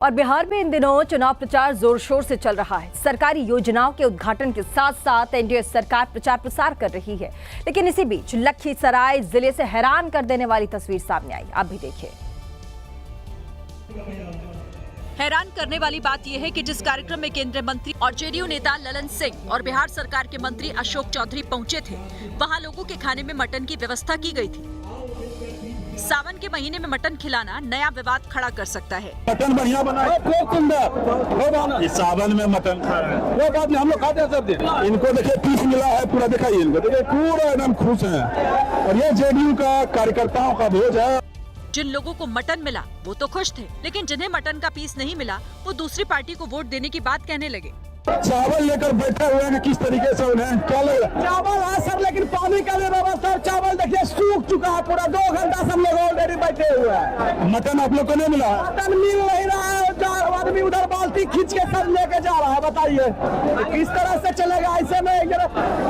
और बिहार में इन दिनों चुनाव प्रचार जोर शोर से चल रहा है। सरकारी योजनाओं के उद्घाटन के साथ साथ एनडीए सरकार प्रचार प्रसार कर रही है। लेकिन इसी बीच लखीसराय जिले से हैरान कर देने वाली तस्वीर सामने आई। आप भी देखिए। हैरान करने वाली बात यह है कि जिस कार्यक्रम में केंद्रीय मंत्री और जेडीयू नेता ललन सिंह और बिहार सरकार के मंत्री अशोक चौधरी पहुंचे थे, वहां लोगों के खाने में मटन की व्यवस्था की गई थी। सावन के महीने में मटन खिलाना नया विवाद खड़ा कर सकता है। मटन बढ़िया बना है, बहुत सुंदर। इस सावन में मटन खा रहे हैं, वो बात नहीं, हम लोग खाते हैं सब दिन। इनको देखिए पीस मिला है, पूरा दिखाइए इनको, देखिए पूरा एकदम खुश हैं। और ये जेडीयू का कार्यकर्ताओं का भोज है। जिन लोगों को मटन मिला वो तो खुश थे, लेकिन जिन्हें मटन का पीस नहीं मिला वो दूसरी पार्टी को वोट देने की बात कहने लगे। चावल लेकर बैठे हुए हैं, किस तरीके से उन्हें क्या लग रहा है? चावल है सर, लेकिन पानी का भी व्यवस्था। चावल देखिए सूख चुका है पूरा, 2 घंटा से हम लोग ऑलरेडी बैठे हुए हैं। मटन आप लोग को नहीं मिला? मटन मिल नहीं रहा है। आदमी उधर बाल्टी खींच के सर लेके जा रहा है। बताइए किस तरह से चलेगा? ऐसे में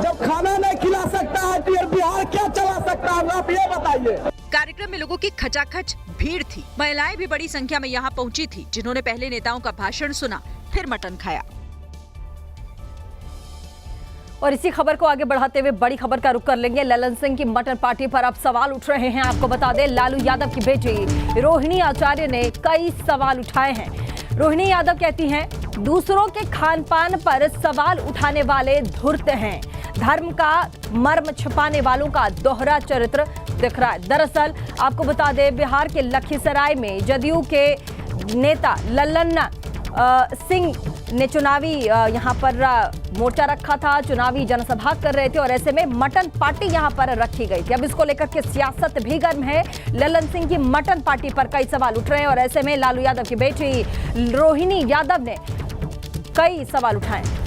जब खाना नहीं खिला सकता है तो बिहार क्या चला सकता है? आप ये बताइए। कार्यक्रम में लोगों की खचाखच भीड़ थी। महिलाएं भी बड़ी संख्या में यहाँ पहुँची थी, जिन्होंने पहले नेताओं का भाषण सुना, फिर मटन खाया। और इसी खबर को आगे बढ़ाते हुए बड़ी खबर का रुख कर लेंगे। ललन सिंह की मटन पार्टी पर अब सवाल उठ रहे हैं। आपको बता दें, लालू यादव की बेटी रोहिणी आचार्य ने कई सवाल उठाए हैं। रोहिणी यादव कहती हैं, दूसरों के खान पान पर सवाल उठाने वाले धूर्त हैं। धर्म का मर्म छिपाने वालों का दोहरा चरित्र दिख रहा है। दरअसल आपको बता दें, बिहार के लखीसराय में जदयू के नेता ललन सिंह ने चुनावी यहाँ पर मोर्चा रखा था, चुनावी जनसभा कर रहे थे और ऐसे में मटन पार्टी यहाँ पर रखी गई थी। अब इसको लेकर के सियासत भी गर्म है। ललन सिंह की मटन पार्टी पर कई सवाल उठ रहे हैं और ऐसे में लालू यादव की बेटी रोहिणी यादव ने कई सवाल उठाए।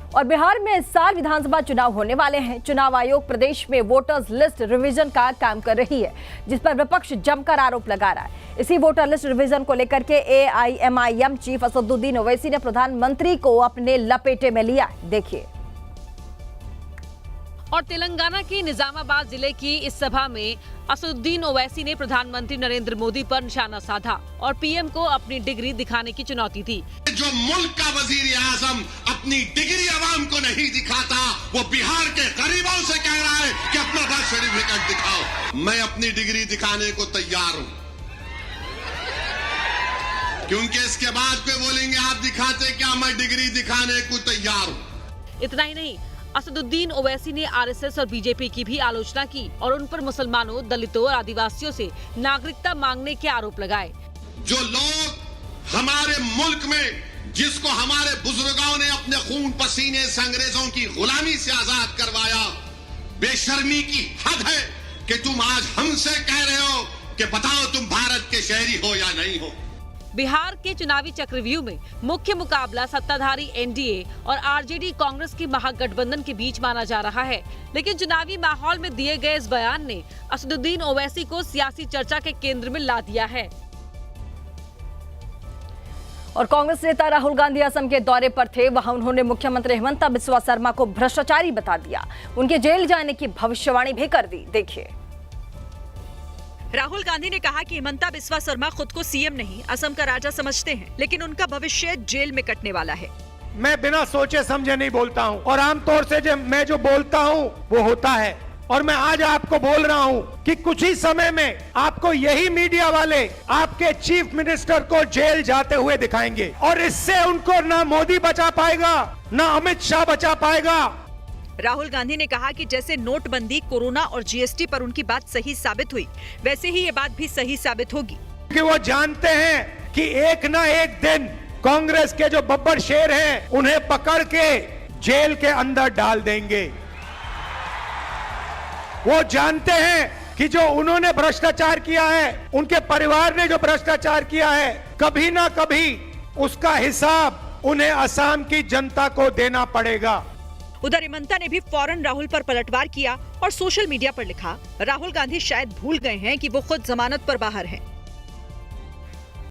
और बिहार में इस साल विधानसभा चुनाव होने वाले हैं। चुनाव आयोग प्रदेश में वोटर्स लिस्ट रिवीजन का काम कर रही है, जिस पर विपक्ष जमकर आरोप लगा रहा है। इसी वोटर लिस्ट रिवीजन को लेकर के एआईएमआईएम चीफ असदुद्दीन ओवैसी ने प्रधानमंत्री को अपने लपेटे में लिया। देखिए। और तेलंगाना के निजामाबाद जिले की इस सभा में असदुद्दीन ओवैसी ने प्रधानमंत्री नरेंद्र मोदी पर निशाना साधा और पीएम को अपनी डिग्री दिखाने की चुनौती दी। जो मुल्क का वजीर आजम अपनी डिग्री आवाम को नहीं दिखाता, वो बिहार के गरीबों से कह रहा है कि अपना बर्थ सर्टिफिकेट दिखाओ। मैं अपनी डिग्री दिखाने को तैयार हूँ, क्योंकि इसके बाद पे बोलेंगे आप दिखाते क्या? मैं डिग्री दिखाने को तैयार हूँ। इतना ही नहीं, असदुद्दीन ओवैसी ने आरएसएस और बीजेपी की भी आलोचना की और उन पर मुसलमानों, दलितों और आदिवासियों से नागरिकता मांगने के आरोप लगाए। जो लोग हमारे मुल्क में, जिसको हमारे बुजुर्गों ने अपने खून पसीने से अंग्रेजों की गुलामी से आजाद करवाया, बेशर्मी की हद है कि तुम आज हमसे कह रहे हो कि बताओ तुम भारत के शहरी हो या नहीं हो। बिहार के चुनावी चक्रव्यूह में मुख्य मुकाबला सत्ताधारी एनडीए और आरजेडी कांग्रेस के महागठबंधन के बीच माना जा रहा है। लेकिन चुनावी माहौल में दिए गए इस बयान ने असदुद्दीन ओवैसी को सियासी चर्चा के केंद्र में ला दिया है। और कांग्रेस नेता राहुल गांधी असम के दौरे पर थे। वहां उन्होंने मुख्यमंत्री हेमंता बिस्वा शर्मा को भ्रष्टाचारी बता दिया। उनके जेल जाने की भविष्यवाणी भी कर दी। देखिए। राहुल गांधी ने कहा कि हेमंता बिस्वा शर्मा खुद को सीएम नहीं, असम का राजा समझते हैं, लेकिन उनका भविष्य जेल में कटने वाला है। मैं बिना सोचे समझे नहीं बोलता हूं और आमतौर से मैं जो बोलता हूं वो होता है। और मैं आज आपको बोल रहा हूं कि कुछ ही समय में आपको यही मीडिया वाले आपके चीफ मिनिस्टर को जेल जाते हुए दिखाएंगे और इससे उनको ना मोदी बचा पाएगा, ना अमित शाह बचा पाएगा। राहुल गांधी ने कहा कि जैसे नोटबंदी, कोरोना और जीएसटी पर उनकी बात सही साबित हुई, वैसे ही ये बात भी सही साबित होगी। कि वो जानते हैं कि एक ना एक दिन कांग्रेस के जो बब्बर शेर हैं उन्हें पकड़ के जेल के अंदर डाल देंगे। वो जानते हैं कि जो उन्होंने भ्रष्टाचार किया है, उनके परिवार ने जो भ्रष्टाचार किया है, कभी ना कभी उसका हिसाब उन्हें असम की जनता को देना पड़ेगा। उधर हेमंता ने भी फौरन राहुल पर पलटवार किया और सोशल मीडिया पर लिखा, राहुल गांधी शायद भूल गए हैं कि वो खुद जमानत पर बाहर हैं।